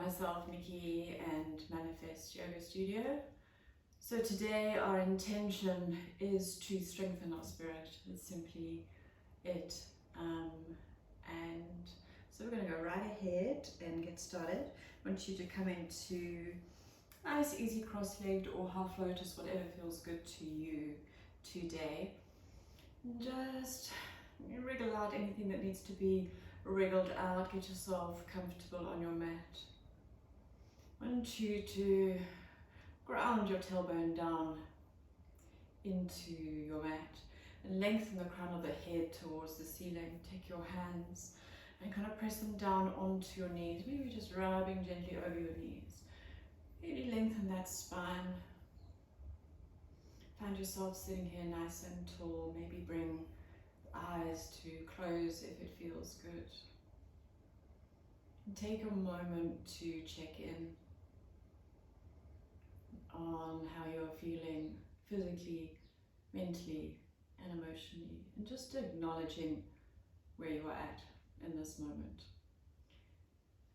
myself, Nikki, and Manifest Yoga Studio. So today our intention is to strengthen our spirit. It's simply it. And so we're going to go right ahead and get started. I want you to come into nice, easy cross-legged or half lotus, whatever feels good to you today. Just wriggle out anything that needs to be wriggled out. Get yourself comfortable on your mat. I want you to ground your tailbone down into your mat and lengthen the crown of the head towards the ceiling. Take your hands and kind of press them down onto your knees, maybe just rubbing gently over your knees. Really lengthen that spine. Find yourself sitting here nice and tall. Maybe bring the eyes to close if it feels good. And take a moment to check in on how you're feeling physically, mentally, and emotionally, and just acknowledging where you are at in this moment.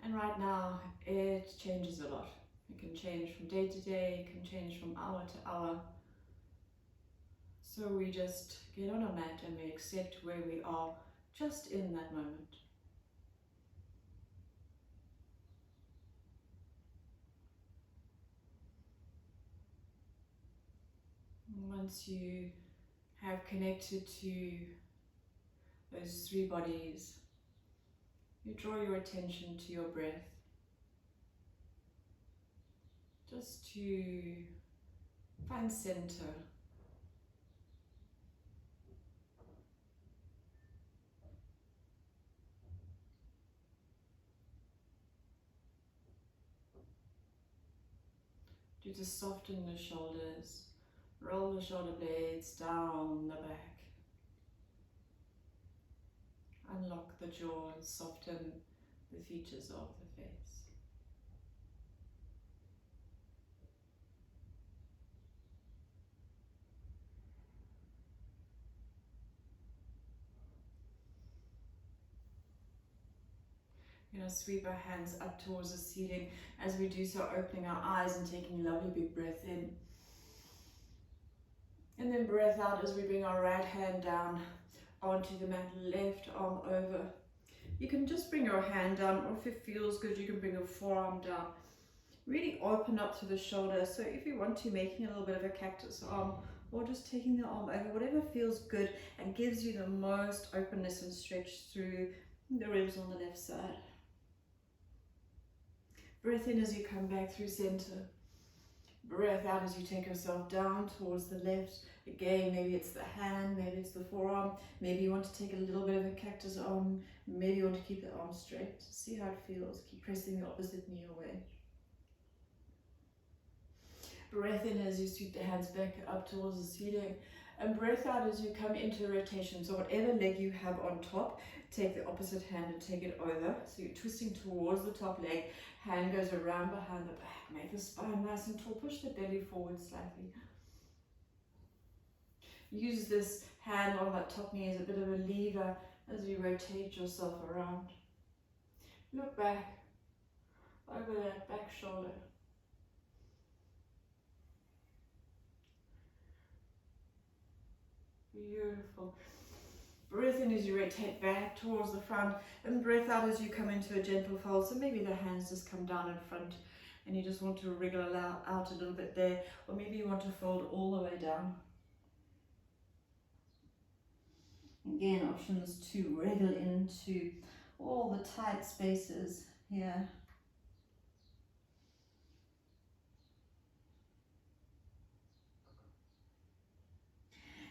And right now, it changes a lot. It can change from day to day, it can change from hour to hour. So we just get on our mat and we accept where we are just in that moment. Once you have connected to those three bodies, you draw your attention to your breath, just to find center. You just soften the shoulders. Roll the shoulder blades down the back. Unlock the jaw and soften the features of the face. We're going to sweep our hands up towards the ceiling. As we do so, opening our eyes and taking a lovely big breath in. And then breath out as we bring our right hand down onto the mat, left arm over. You can just bring your hand down, or if it feels good, you can bring your forearm down. Really open up to the shoulder. So if you want to, making a little bit of a cactus arm, or just taking the arm over, whatever feels good and gives you the most openness and stretch through the ribs on the left side. Breath in as you come back through center. Breath out as you take yourself down towards the left. Again, maybe it's the hand, maybe it's the forearm. Maybe you want to take a little bit of a cactus arm. Maybe you want to keep the arm straight. See how it feels. Keep pressing the opposite knee away. Breath in as you sweep the hands back up towards the ceiling. And breath out as you come into rotation. So whatever leg you have on top, take the opposite hand and take it over. So you're twisting towards the top leg. Hand goes around behind the back. Make the spine nice and tall. Push the belly forward slightly. Use this hand on that top knee as a bit of a lever as you rotate yourself around. Look back over that back shoulder. Beautiful. Breath in as you rotate back towards the front, and breath out as you come into a gentle fold. So maybe the hands just come down in front and you just want to wriggle out a little bit there, or maybe you want to fold all the way down. Again, options to wriggle into all the tight spaces here.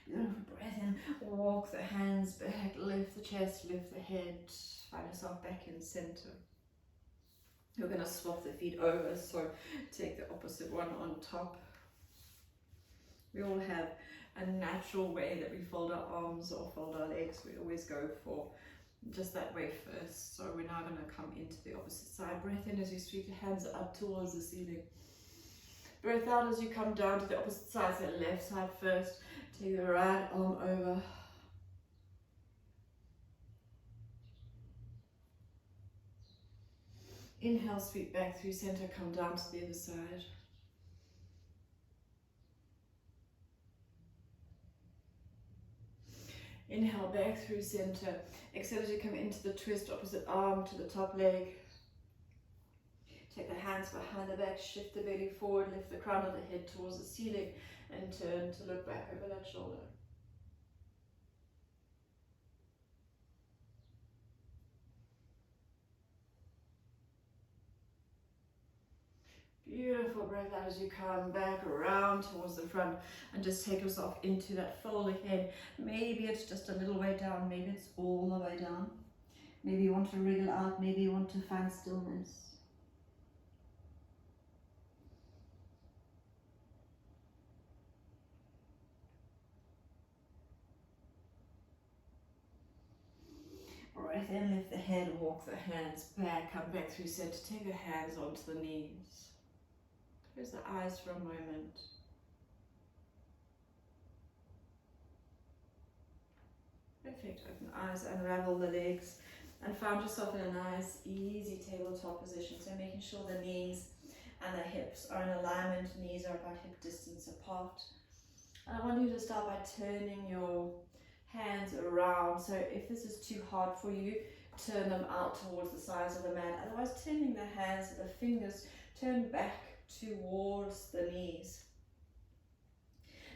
Beautiful. Breath in, walk the hands back, lift the chest, lift the head, find yourself back in center. You're going to swap the feet over, so take the opposite one on top. We all have a natural way that we fold our arms or fold our legs. We always go for just that way first. So we're now going to come into the opposite side. Breath in as you sweep the hands up towards the ceiling. Breath out as you come down to the opposite side, so left side first. Take the right arm over. Inhale, sweep back through center, come down to the other side. Inhale, back through center. Exhale as you come into the twist, opposite arm to the top leg. Take the hands behind the back, shift the belly forward, lift the crown of the head towards the ceiling, and turn to look back over that shoulder. Beautiful breath out as you come back around towards the front and just take yourself into that fold again. Maybe it's just a little way down, maybe it's all the way down. Maybe you want to wriggle out, maybe you want to find stillness. Breath in, lift the head, walk the hands back, come back through center, take the hands onto the knees. Close the eyes for a moment. Perfect, open eyes, unravel the legs, and find yourself in a nice, easy tabletop position. So making sure the knees and the hips are in alignment, knees are about hip distance apart. And I want you to start by turning your hands around. So if this is too hard for you, turn them out towards the sides of the mat. Otherwise, turning the hands, the fingers, turn back towards the knees.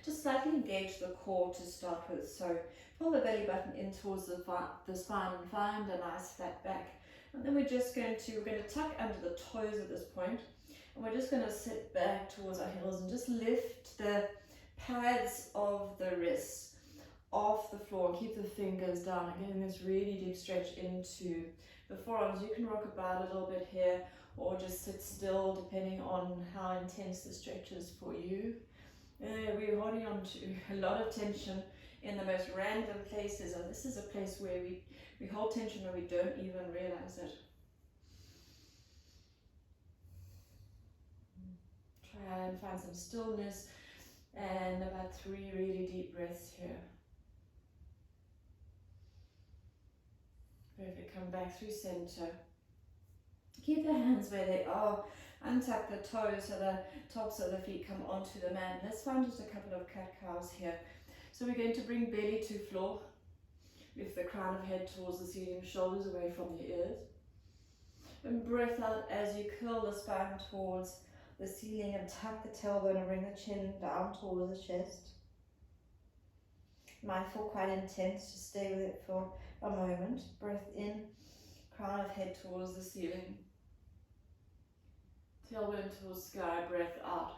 Just slightly engage the core to start with. So pull the belly button in towards the spine and find a nice flat back. And then we're going to tuck under the toes at this point. And we're just going to sit back towards our heels and just lift the pads of the wrists off the floor. Keep the fingers down and getting this really deep stretch into the forearms. You can rock about a little bit here or just sit still depending on how intense the stretch is for you. We're holding on to a lot of tension in the most random places, and this is a place where we hold tension and we don't even realize it. Try and find some stillness and about 3 really deep breaths here. Perfect, come back through center. Keep the hands where they are. Untuck the toes so the tops of the feet come onto the mat. Let's find just a couple of cat-cows here. So we're going to bring belly to floor. Lift the crown of head towards the ceiling, shoulders away from the ears. And breath out as you curl the spine towards the ceiling and tuck the tailbone and bring the chin down towards the chest. Mindful, quite intense, just stay with it for a moment. Breath in, crown of head towards the ceiling. Tailbone towards sky, breath out.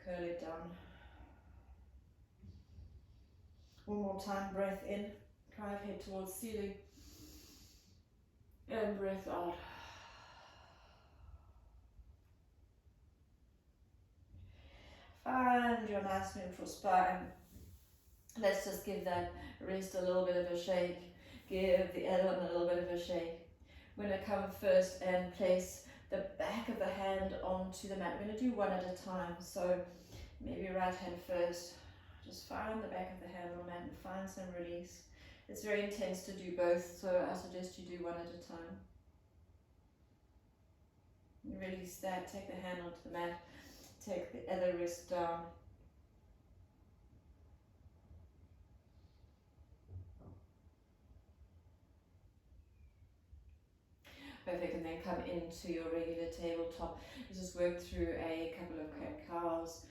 Curl it down. One more time, breath in, crown of head towards ceiling. And breath out. Find your nice neutral spine. Let's just give that wrist a little bit of a shake. Give the other one a little bit of a shake. We're going to come first and place the back of the hand onto the mat. We're going to do one at a time. So maybe right hand first. Just find the back of the hand on the mat and find some release. It's very intense to do both, so I suggest you do one at a time. Release that, take the hand onto the mat, take the other wrist down. Perfect, and then come into your regular tabletop. You just work through a couple of cat-cows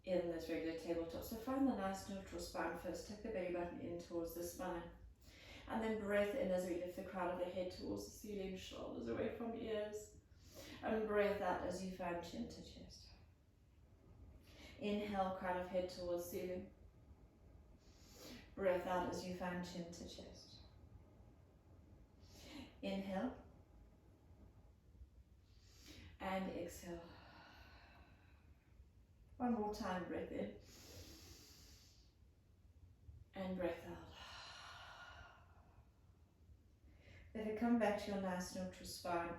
in this regular tabletop. So find the nice neutral spine first. Take the belly button in towards the spine. And then breath in as we lift the crown of the head towards the ceiling, shoulders away from ears. And breath out as you find chin to chest. Inhale, crown of head towards ceiling. Breath out as you find chin to chest. Inhale. And exhale. One more time, breath in. And breath out. Then we come back to your nice neutral spine.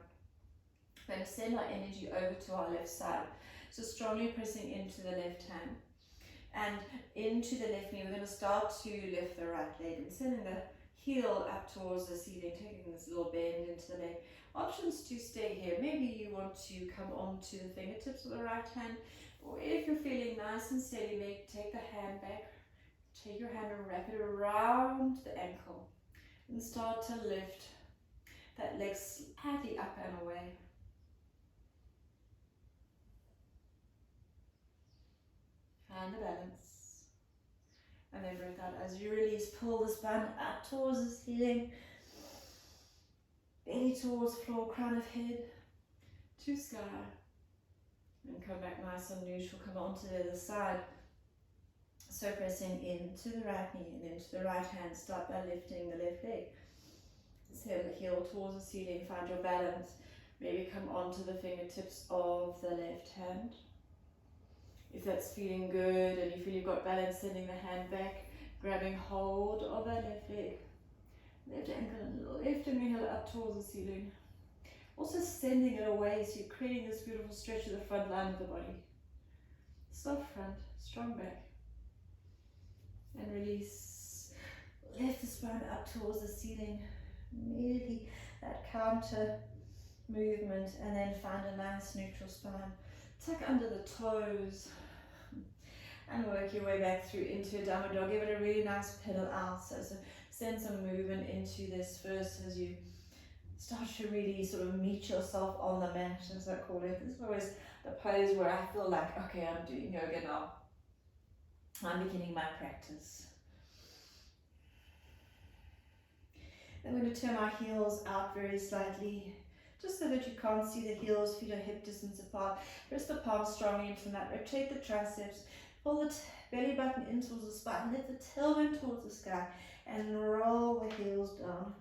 We're going to send our energy over to our left side. So strongly pressing into the left hand. And into the left knee, we're going to start to lift the right leg and sending the heel up towards the ceiling, taking this little bend into the leg. Options to stay here. Maybe you want to come onto the fingertips of the right hand, or if you're feeling nice and steady, take the hand back, take your hand and wrap it around the ankle, and start to lift that leg slightly up and away. Find the balance. And then breathe out as you release. Pull the spine up towards the ceiling. Belly towards floor, crown of head to sky. And come back nice and neutral. Come onto the other side. So pressing into the right knee and into the right hand. Start by lifting the left leg. Send the heel towards the ceiling. Find your balance. Maybe come onto the fingertips of the left hand. If that's feeling good and you feel you've got balance, sending the hand back, grabbing hold of that left leg. Left ankle and lifting the heel up towards the ceiling. Also sending it away, so you're creating this beautiful stretch of the front line of the body. Soft front, strong back. And release. Lift the spine up towards the ceiling. Immediately that counter movement, and then find a nice neutral spine. Tuck under the toes. And work your way back through into a downward dog. Give it a really nice pedal out. So send some movement into this first as you start to really sort of meet yourself on the mat, as I call it. This is always the pose where I feel like, okay, I'm doing yoga now. I'm beginning my practice. Then we're going to turn our heels out very slightly, just so that you can't see the heels, feet are hip distance apart. Press the palms strongly into the mat. Rotate the triceps. Pull the belly button in towards the spine. Lift the tailbone towards the sky. And roll the heels down.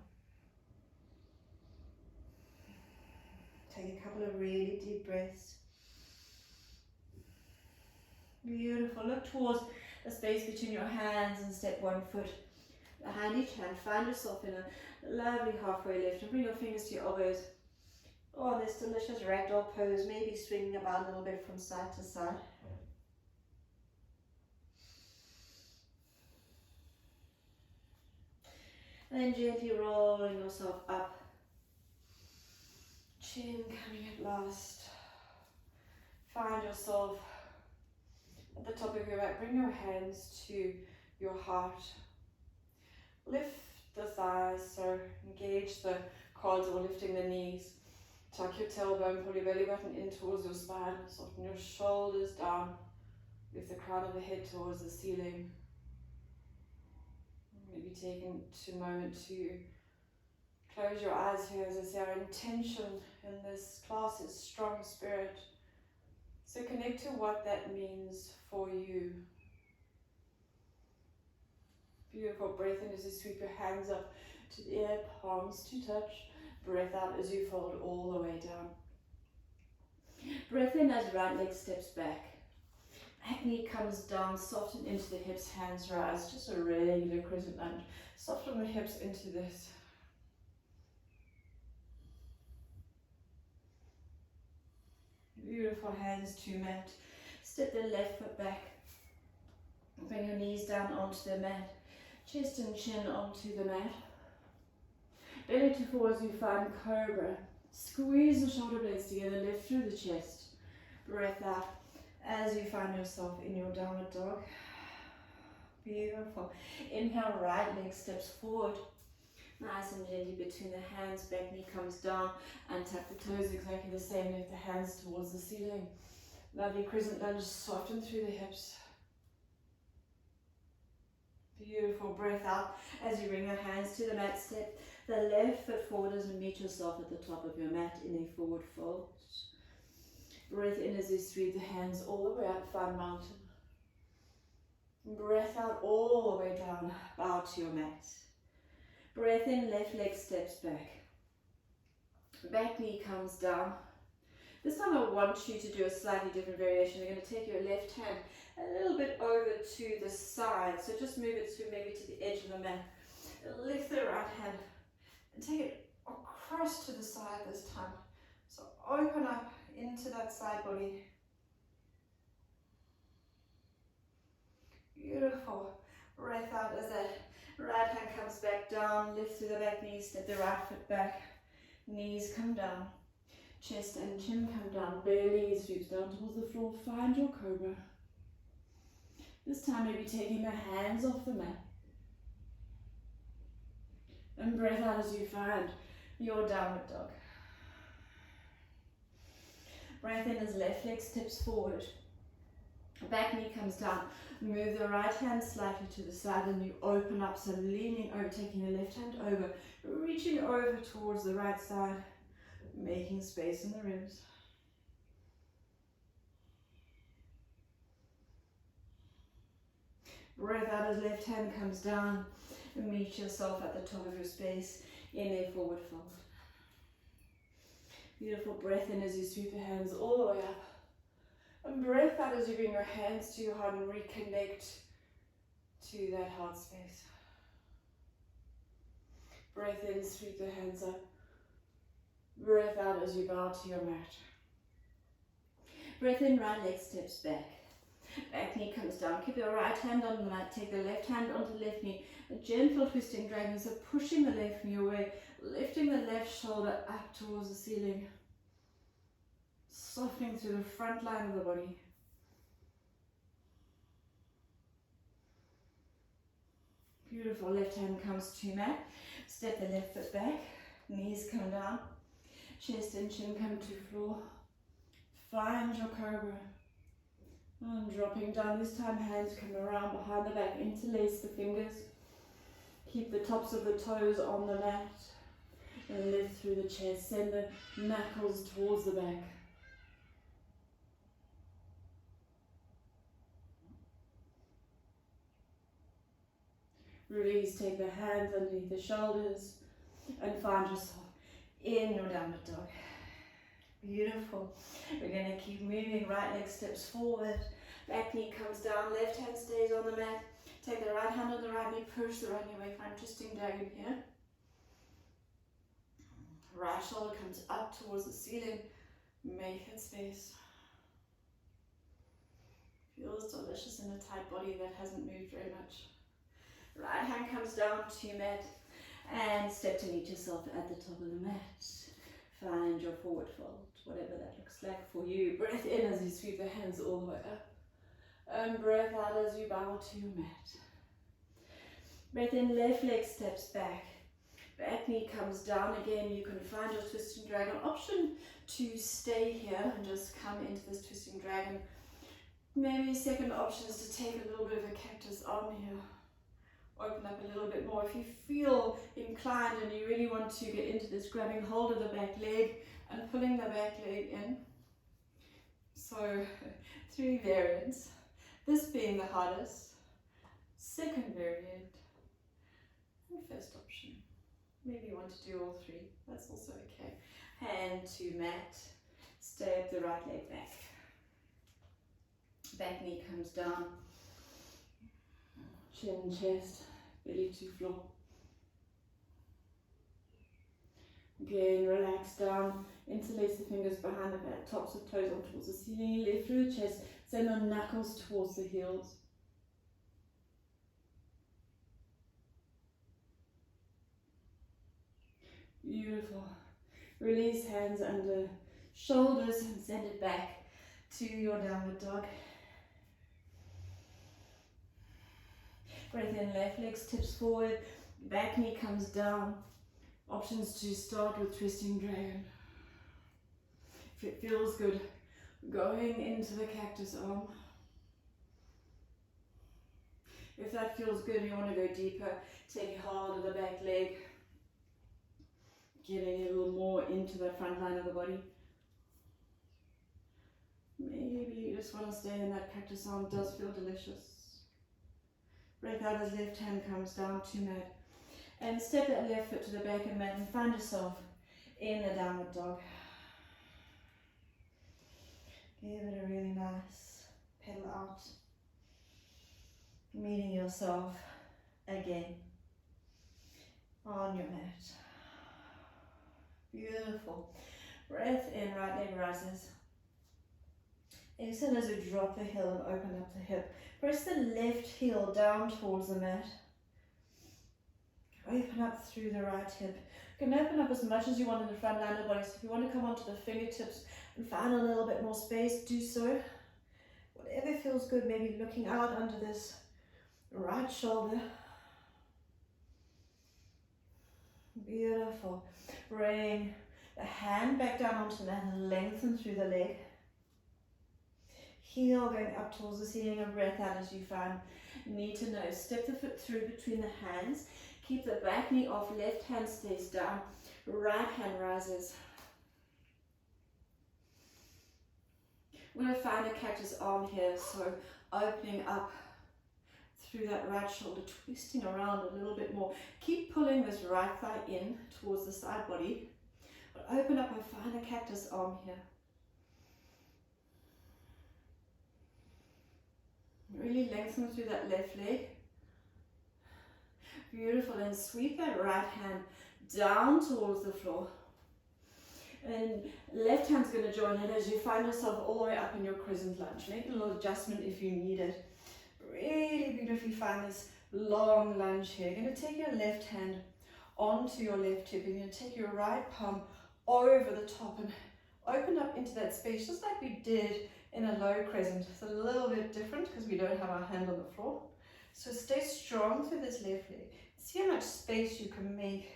Take a couple of really deep breaths. Beautiful. Look towards the space between your hands and step one foot behind each hand. Find yourself in a lovely halfway lift. And bring your fingers to your elbows. Oh, this delicious ragdoll pose. Maybe swinging about a little bit from side to side. And then gently rolling yourself up. Chin coming at last. Find yourself at the top of your back. Bring your hands to your heart. Lift the thighs, so engage the quads or lifting the knees. Tuck your tailbone, pull your belly button in towards your spine. Soften your shoulders down. Lift the crown of the head towards the ceiling. Maybe taking a moment to close your eyes here. As I say, our intention in this class is strong spirit. So connect to what that means for you. Beautiful. Breath in as you sweep your hands up to the air, palms to touch. Breath out as you fold all the way down. Breath in as right leg steps back. Back knee comes down, soften into the hips, hands rise. Just a regular crescent lunge. Soften the hips into this. Beautiful, hands to mat. Step the left foot back. Bring your knees down onto the mat. Chest and chin onto the mat. Belly to forward as you find cobra. Squeeze the shoulder blades together, lift through the chest. Breath out as you find yourself in your downward dog. Beautiful. Inhale, right leg steps forward. Nice and gently between the hands, back knee comes down, and tap the toes exactly the same. Lift the hands towards the ceiling. Lovely crescent lunge, soften through the hips. Beautiful. Breath out as you bring your hands to the mat. Step the left foot forward as you meet yourself at the top of your mat in a forward fold. Breath in as you sweep the hands all the way up, find mountain. Breath out all the way down, bow to your mat. Breath in, left leg steps back. Back knee comes down. This time I want you to do a slightly different variation. You're going to take your left hand a little bit over to the side. So just move it to maybe to the edge of the mat. Lift the right hand and take it across to the side this time. So open up into that side body. Beautiful. Breath out as that right hand comes back down, lift through the back knees, step the right foot back, knees come down, chest and chin come down, belly sweeps down towards the floor, find your cobra. This time maybe taking the hands off the mat. And breath out as you find your downward dog. Breath in as left leg steps forward. Back knee comes down. Move the right hand slightly to the side and you open up. So leaning over, taking the left hand over, reaching over towards the right side, making space in the ribs. Breath out as left hand comes down and meet yourself at the top of your space in a forward fold. Beautiful breath in as you sweep your hands all the way up. And breath out as you bring your hands to your heart and reconnect to that heart space. Breath in, sweep the hands up. Breath out as you bow to your mat. Breath in, right leg steps back. Back knee comes down. Keep your right hand on the mat. Take the left hand onto the left knee. A gentle twisting dragon. So pushing the left knee away. Lifting the left shoulder up towards the ceiling. Softening through the front line of the body. Beautiful. Left hand comes to mat. Step the left foot back. Knees come down. Chest and chin come to floor. Find your cobra. And dropping down, this time hands come around behind the back, interlace the fingers. Keep the tops of the toes on the mat. And lift through the chest, send the knuckles towards the back. Release, take the hands underneath the shoulders and find yourself in your downward dog. Beautiful. We're going to keep moving. Right leg steps forward. Back knee comes down. Left hand stays on the mat. Take the right hand on the right knee. Push the right knee away. Find twisting dragon here. Right shoulder comes up towards the ceiling. Make that space. Feels delicious in a tight body that hasn't moved very much. Right hand comes down to mat. And step to meet yourself at the top of the mat. Find your forward fold, whatever that looks like for you. Breath in as you sweep the hands all the way up. And breath out as you bow to your mat. Breath in, left leg steps back. Back knee comes down again. You can find your twisting dragon. Option to stay here and just come into this twisting dragon. Maybe a second option is to take a little bit of a cactus arm here. Open up a little bit more. If you feel inclined and you really want to get into this, grabbing hold of the back leg and pulling the back leg in. So 3 variants. This being the hardest. Second variant. And first option. Maybe you want to do all 3. That's also okay. Hand to mat. Step the right leg back. Back knee comes down. Chin, chest, belly to floor. Again, relax down, interlace the fingers behind the back, tops of toes on towards the ceiling, lift through the chest, send the knuckles towards the heels. Beautiful. Release hands under shoulders and send it back to your downward dog. Breath in, left leg steps forward, back knee comes down. Options to start with twisting dragon. If it feels good, going into the cactus arm. If that feels good, you want to go deeper, take hold of the back leg, getting a little more into the front line of the body. Maybe you just want to stay in that cactus arm. It does feel delicious. Breath out as left hand comes down to mat. And step that left foot to the back of mat and find yourself in the downward dog. Give it a really nice pedal out. Meeting yourself again on your mat. Beautiful. Breath in, right leg rises. Exhale as you drop the heel and open up the hip. Press the left heel down towards the mat. open up through the right hip. You can open up as much as you want in the front line of the body. So if you want to come onto the fingertips and find a little bit more space, do so. Whatever feels good, maybe looking out under this right shoulder. Beautiful. Bring the hand back down onto the mat and lengthen through the leg. Heel going up towards the ceiling and breath out as you find knee to nose. Step the foot through between the hands. Keep the back knee off, left hand stays down, right hand rises. We're going to find a cactus arm here, so opening up through that right shoulder, twisting around a little bit more. Keep pulling this right thigh in towards the side body, but open up and find a cactus arm here. Really lengthen through that left leg. Beautiful, and sweep that right hand down towards the floor. And left hand's going to join it as you find yourself all the way up in your crescent lunge. Make a little adjustment if you need it. Really beautifully find this long lunge here. You're going to take your left hand onto your left hip. You're going to take your right palm over the top and open up into that space just like we did in a low crescent. It's a little bit different because we don't have our hand on the floor. So stay strong through this left leg. See how much space you can make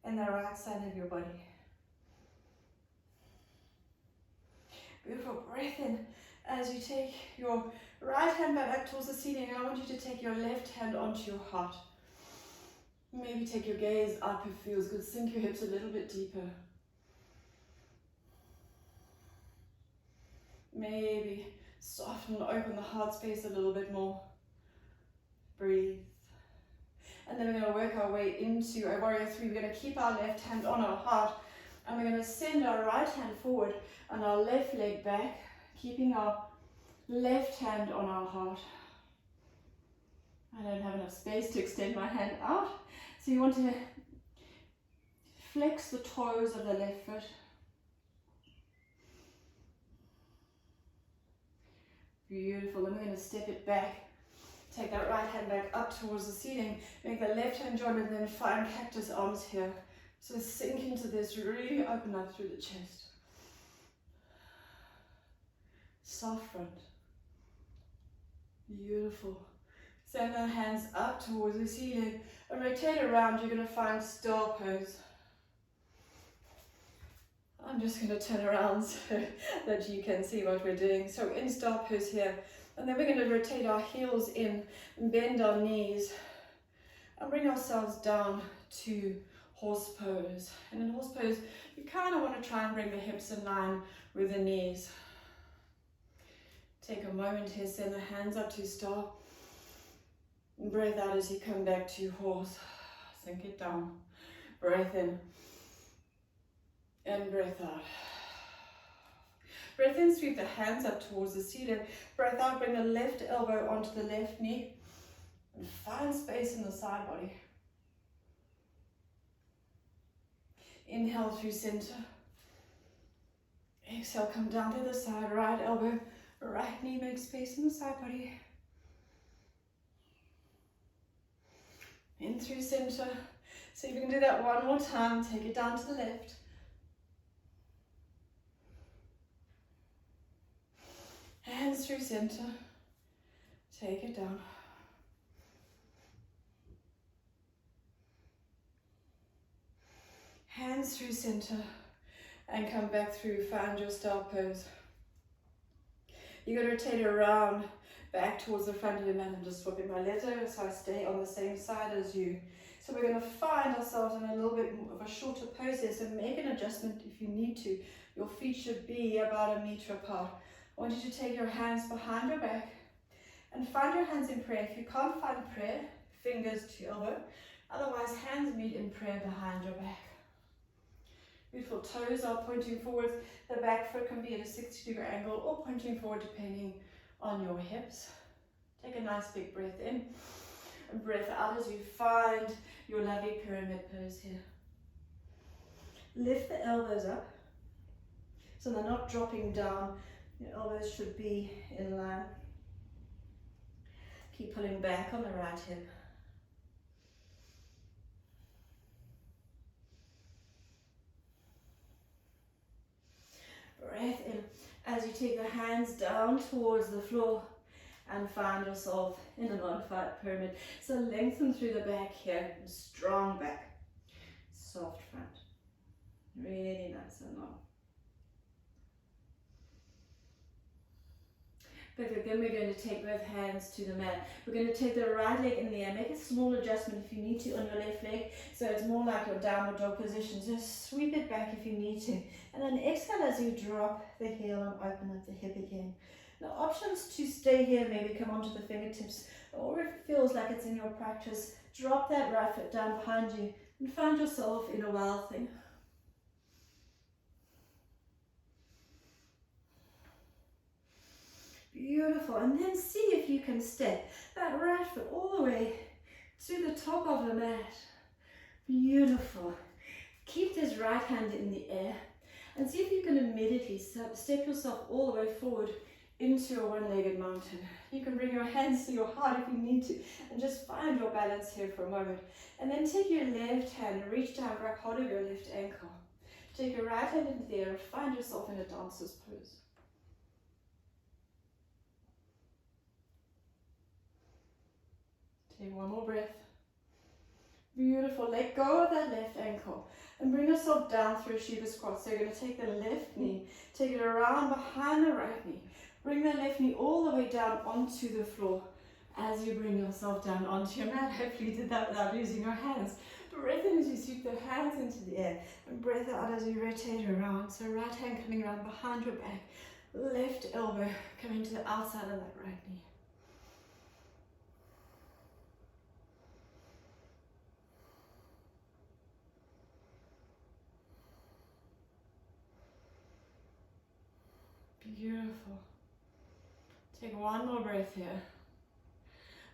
in the right side of your body. Beautiful. Breath in as you take your right hand back up towards the ceiling. I want you to take your left hand onto your heart. Maybe take your gaze up if it feels good. Sink your hips a little bit deeper. Maybe soften, open the heart space a little bit more. Breathe. And then we're going to work our way into a warrior three. We're going to keep our left hand on our heart and we're going to send our right hand forward and our left leg back, keeping our left hand on our heart. I don't have enough space to extend my hand out. So you want to flex the toes of the left foot. Beautiful. And we're going to step it back. Take that right hand back up towards the ceiling. Make the left hand join and then find cactus arms here. So sink into this, really open up through the chest. Soft front. Beautiful. Send the hands up towards the ceiling and rotate around. You're going to find star pose. I'm just going to turn around so that you can see what we're doing. So in star pose here. And then we're going to rotate our heels in and bend our knees and bring ourselves down to horse pose. And in horse pose, you kind of want to try and bring the hips in line with the knees. Take a moment here, send the hands up to star. And breathe out as you come back to horse. Sink it down. Breath in. And breath out. Breath in, sweep the hands up towards the ceiling. Breath out, bring the left elbow onto the left knee. And find space in the side body. Inhale through center. Exhale, come down to the side. Right elbow, right knee, make space in the side body. In through center. So you can do that one more time. Take it down to the left. Hands through center. Take it down. Hands through center. And come back through. Find your star pose. You're going to rotate around back towards the front of your mat. I'm just swapping my legs over so I stay on the same side as you. So we're going to find ourselves in a little bit more of a shorter pose here. So make an adjustment if you need to. Your feet should be about 1 meter apart. I want you to take your hands behind your back and find your hands in prayer. If you can't find prayer, fingers to elbow. Otherwise, hands meet in prayer behind your back. Beautiful. Toes are pointing forwards. The back foot can be at a 60-degree angle or pointing forward depending on your hips. Take a nice big breath in and breath out as you find your lovely pyramid pose here. Lift the elbows up so they're not dropping down. Your elbows should be in line. Keep pulling back on the right hip. take the hands down towards the floor and find yourself in a modified pyramid. So lengthen through the back here, strong back, soft front, really nice and long. Perfect, then we're going to take both hands to the mat. We're going to take the right leg in the air, make a small adjustment if you need to on your left leg, so it's more like your downward dog position. Just sweep it back if you need to. And then exhale as you drop the heel and open up the hip again. Now options to stay here, maybe come onto the fingertips, or if it feels like it's in your practice, drop that right foot down behind you and find yourself in a wild thing. Beautiful, and then see if you can step that right foot all the way to the top of the mat. Beautiful. Keep this right hand in the air and see if you can immediately step yourself all the way forward into a one-legged mountain. You can bring your hands to your heart if you need to and just find your balance here for a moment. And then take your left hand, reach down, grab hold of your left ankle. Take your right hand into the air and find yourself in a dancer's pose. Take one more breath. Beautiful. Let go of that left ankle and bring yourself down through a Shiva squat. So you're going to take the left knee, take it around behind the right knee. Bring the left knee all the way down onto the floor as you bring yourself down onto your mat. Hopefully you did that without using your hands. Breath in as you sweep the hands into the air and breath out as you rotate around. So right hand coming around behind your back, left elbow coming to the outside of that right knee. Beautiful. Take one more breath here.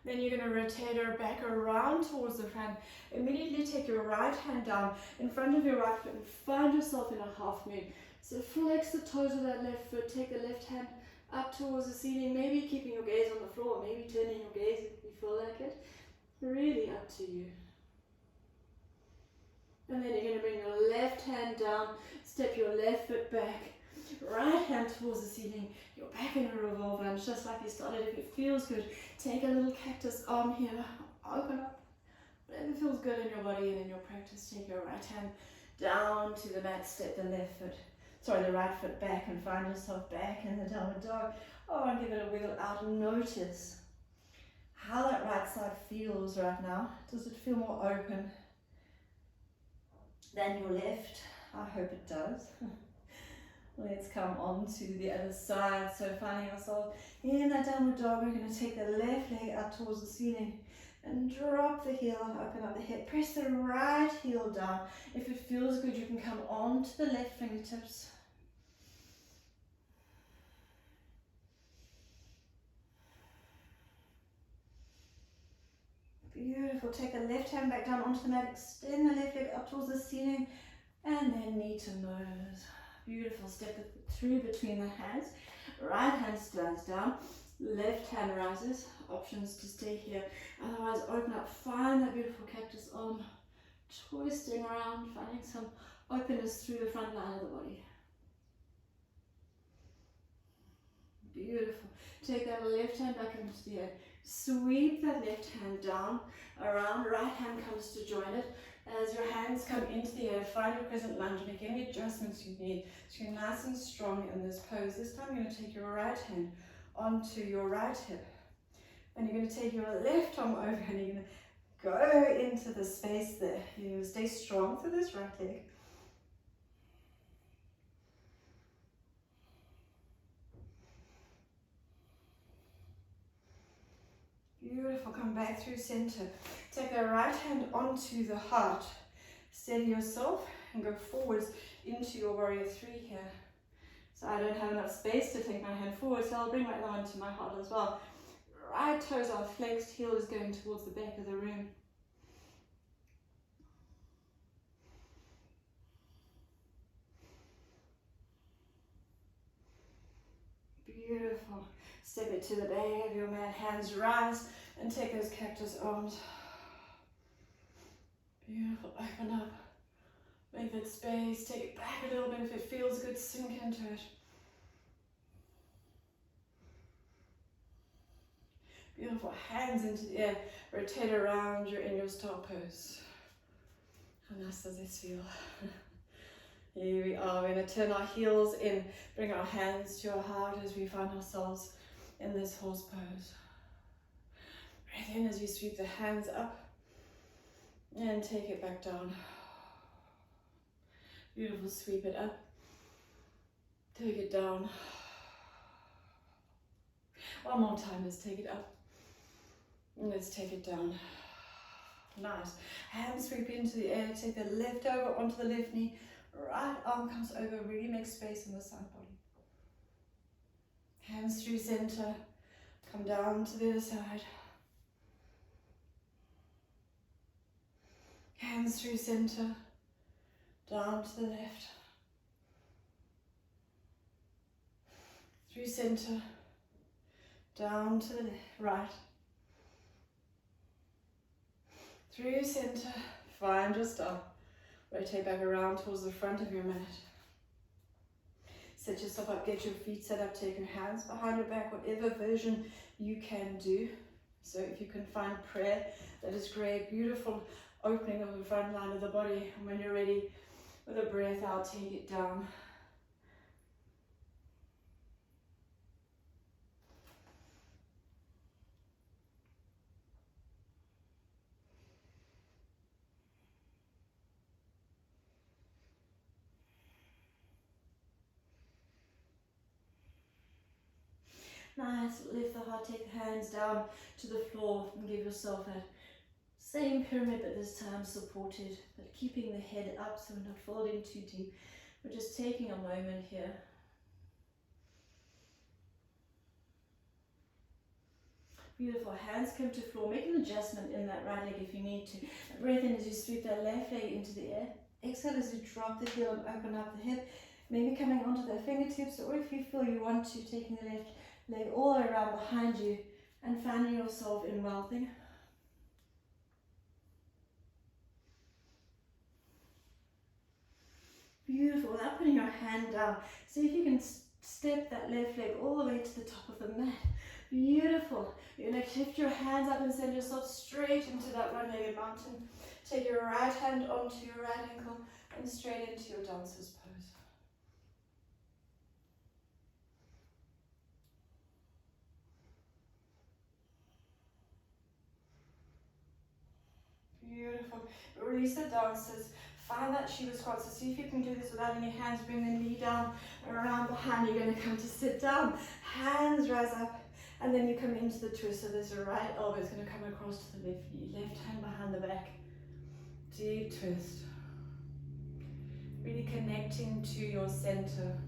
Then you're going to rotate her back around towards the front. Immediately take your right hand down in front of your right foot and find yourself in a half moon. So flex the toes of that left foot. Take the left hand up towards the ceiling. Maybe keeping your gaze on the floor. Maybe turning your gaze if you feel like it. Really up to you. And then you're going to bring your left hand down. Step your left foot back. Right hand towards the ceiling, you're back in a revolve lunge just like you started. If it feels good, take a little cactus arm here, open up, whatever feels good in your body and in your practice. Take your right hand down to the mat, step the the right foot back and find yourself back in the downward dog. Oh, and give it a wiggle out and notice how that right side feels right now. Does it feel more open than your left? I hope it does. Let's come on to the other side. So finding yourself in that downward dog, we're going to take the left leg up towards the ceiling and drop the heel and open up the hip. Press the right heel down. If it feels good, you can come on to the left fingertips. Beautiful. Take the left hand back down onto the mat. Extend the left leg up towards the ceiling and then knee to nose. Beautiful. Step it through between the hands. Right hand stands down. Left hand rises. Options to stay here. Otherwise, open up. Find that beautiful cactus arm. Twisting around. Finding some openness through the front line of the body. Beautiful. Take that left hand back into the air. Sweep that left hand down. Around. Right hand comes to join it. As your hands come into the air, find your crescent lunge, make any adjustments you need so you're nice and strong in this pose. This time you're going to take your right hand onto your right hip. And you're going to take your left arm over and you're going to go into the space there. You stay strong for this right leg. Beautiful. Come back through center. Take the right hand onto the heart. Steady yourself and go forwards into your warrior three here. So I don't have enough space to take my hand forward, so I'll bring my other one to my heart as well. Right toes are flexed, heel is going towards the back of the room. Beautiful. Step it to the back of your mat, hands rise and take those cactus arms. Beautiful, open up. Make that space, take it back a little bit if it feels good, sink into it. Beautiful, hands into the air, rotate around, you're in your star pose. How nice does this feel? Here we are, we're going to turn our heels in, bring our hands to our heart as we find ourselves in this horse pose. Breathe in as you sweep the hands up and take it back down. Beautiful, sweep it up, take it down. One more time, let's take it up and let's take it down. Nice. Hands sweep into the air, take the left over onto the left knee, right arm comes over, really make space in the side body. Hands through center, come down to the other side. Hands through center, down to the left. Through center, down to the right. Through center, find your stop. Rotate back around towards the front of your mat. Set yourself up, get your feet set up, take your hands behind your back, whatever version you can do. So if you can find prayer, that is great. Beautiful opening of the front line of the body. And when you're ready, with a breath out, take it down. Nice, lift the heart, take the hands down to the floor and give yourself that same pyramid, but this time supported, but keeping the head up so we're not folding too deep. We're just taking a moment here. Beautiful, hands come to floor, make an adjustment in that right leg if you need to. Breathe in as you sweep that left leg into the air. Exhale as you drop the heel and open up the hip, maybe coming onto the fingertips, or if you feel you want to, taking the left leg all the way around behind you and finding yourself in whelping. Beautiful, without putting your hand down, see if you can step that left leg all the way to the top of the mat. Beautiful. You're going to lift your hands up and send yourself straight into that one-legged mountain. Take your right hand onto your right ankle and straight into your dancer's pose. Beautiful. Release the dancers. Find that Shiva squat. So see if you can do this without any hands. Bring the knee down around behind. You're going to come to sit down. Hands rise up. And then you come into the twist. So there's your right elbow is going to come across to the left knee. Left hand behind the back. Deep twist. Really connecting to your center.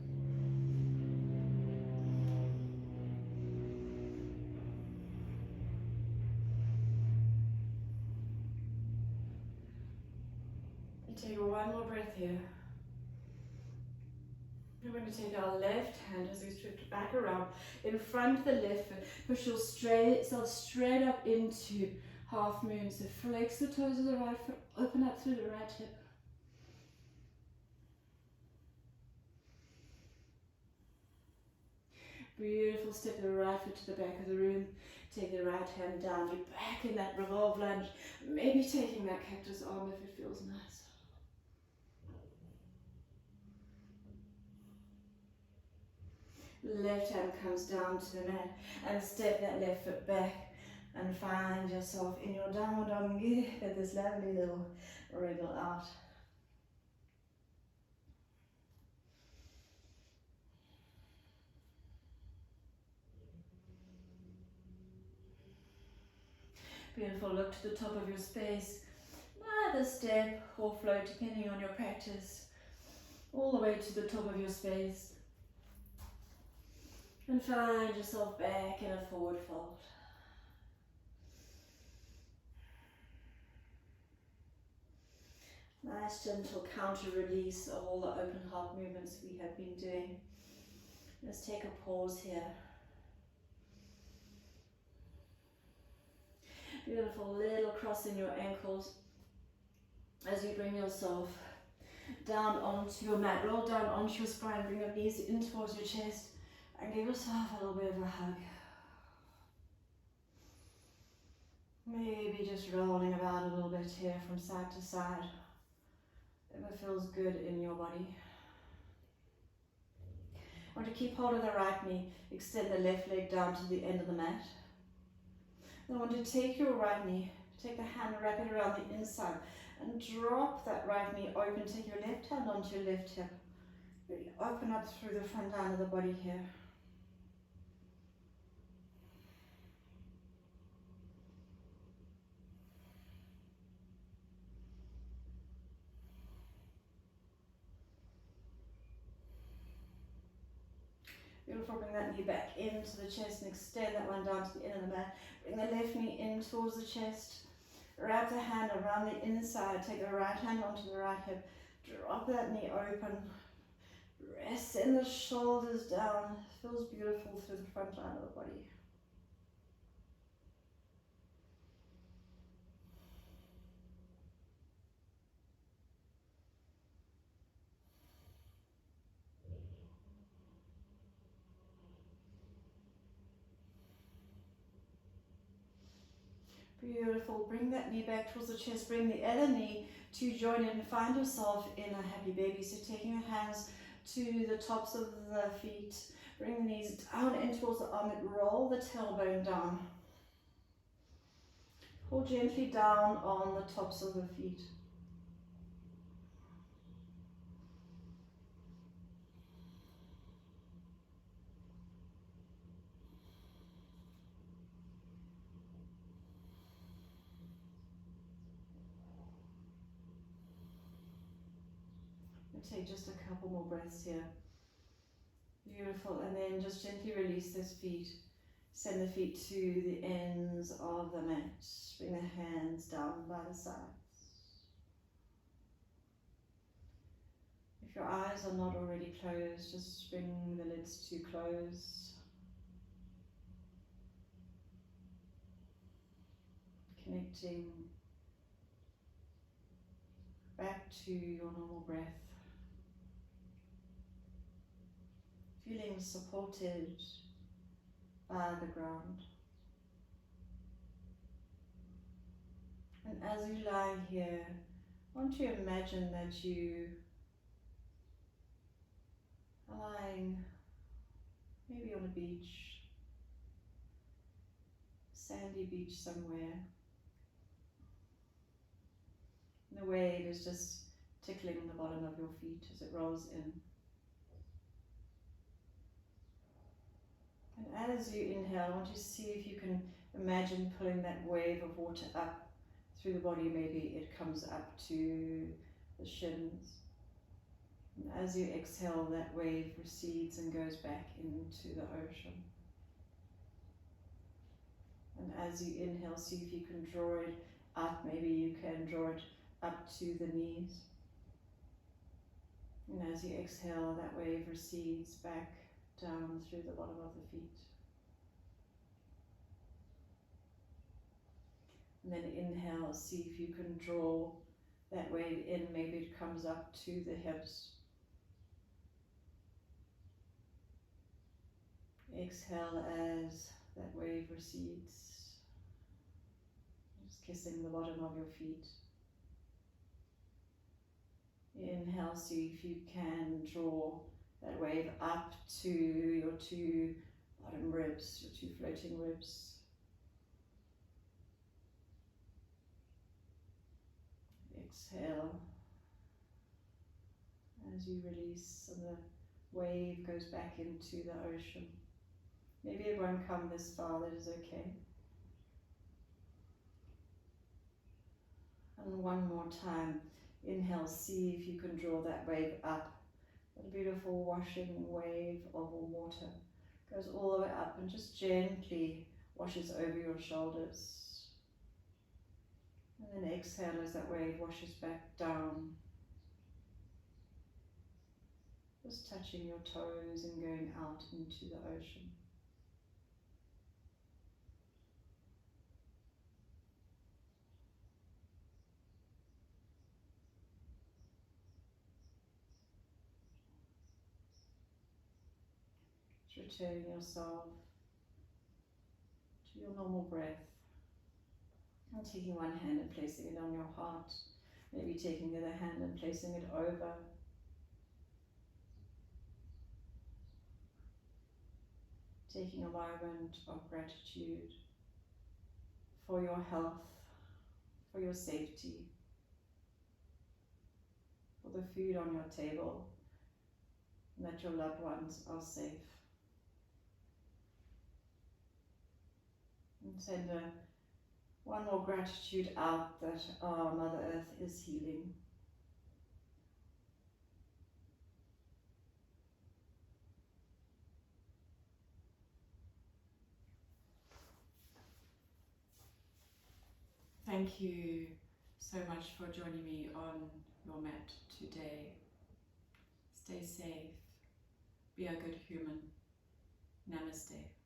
Take one more breath here. We're going to take our left hand as we shift back around in front of the left foot. Push yourself straight up into half moon. So flex the toes of the right foot, open up through the right hip. Beautiful, step the right foot to the back of the room. Take the right hand down, you're back in that revolve lunge. Maybe taking that cactus arm if it feels nice. Left hand comes down to the mat and step that left foot back and find yourself in your downward dog. Get this lovely little wriggle out. Beautiful, look to the top of your space. Either step or float depending on your practice. All the way to the top of your space. And find yourself back in a forward fold. Nice gentle counter release of all the open heart movements we have been doing. Let's take a pause here. Beautiful, little cross in your ankles as you bring yourself down onto your mat. Roll down onto your spine, bring your knees in towards your chest and give yourself a little bit of a hug. Maybe just rolling about a little bit here from side to side. Whatever feels good in your body. I want to keep hold of the right knee, extend the left leg down to the end of the mat. Then I want to take your right knee, take the hand, wrap it around the inside, and drop that right knee open. Take your left hand onto your left hip. Really open up through the front line of the body here. Beautiful, bring that knee back into the chest and extend that one down to the end of the mat. Bring the left knee in towards the chest. Wrap the hand around the inside. Take the right hand onto the right hip. Drop that knee open. Rest in the shoulders down. Feels beautiful through the front line of the body. Beautiful. Bring that knee back towards the chest. Bring the other knee to join in and find yourself in a happy baby. So taking the hands to the tops of the feet. Bring the knees down in towards the armpit. Roll the tailbone down. Pull gently down on the tops of the feet. Take just a couple more breaths here. Beautiful. And then just gently release those feet. Send the feet to the ends of the mat. Bring the hands down by the sides. If your eyes are not already closed, just bring the lids to close. Connecting back to your normal breath. Feeling supported by the ground. And as you lie here, I want you to imagine that you are lying maybe on a beach, sandy beach somewhere. And the wave is just tickling the bottom of your feet as it rolls in. And as you inhale, I want you to see if you can imagine pulling that wave of water up through the body. Maybe it comes up to the shins. And as you exhale, that wave recedes and goes back into the ocean. And as you inhale, see if you can draw it up. Maybe you can draw it up to the knees. And as you exhale, that wave recedes back down through the bottom of the feet. And then inhale, see if you can draw that wave in. Maybe it comes up to the hips. Exhale as that wave recedes. Just kissing the bottom of your feet. Inhale, see if you can draw that wave up to your two bottom ribs, your two floating ribs. Exhale as you release and the wave goes back into the ocean. Maybe it won't come this far, that is okay. And one more time, inhale, see if you can draw that wave up. A beautiful washing wave of water goes all the way up and just gently washes over your shoulders. And then exhale as that wave washes back down. Just touching your toes and going out into the ocean. Returning yourself to your normal breath. And taking one hand and placing it on your heart, maybe taking the other hand and placing it over. Taking a moment of gratitude for your health, for your safety, for the food on your table, and that your loved ones are safe. And send one more gratitude out that our Mother Earth is healing. Thank you so much for joining me on your mat today. Stay safe. Be a good human. Namaste.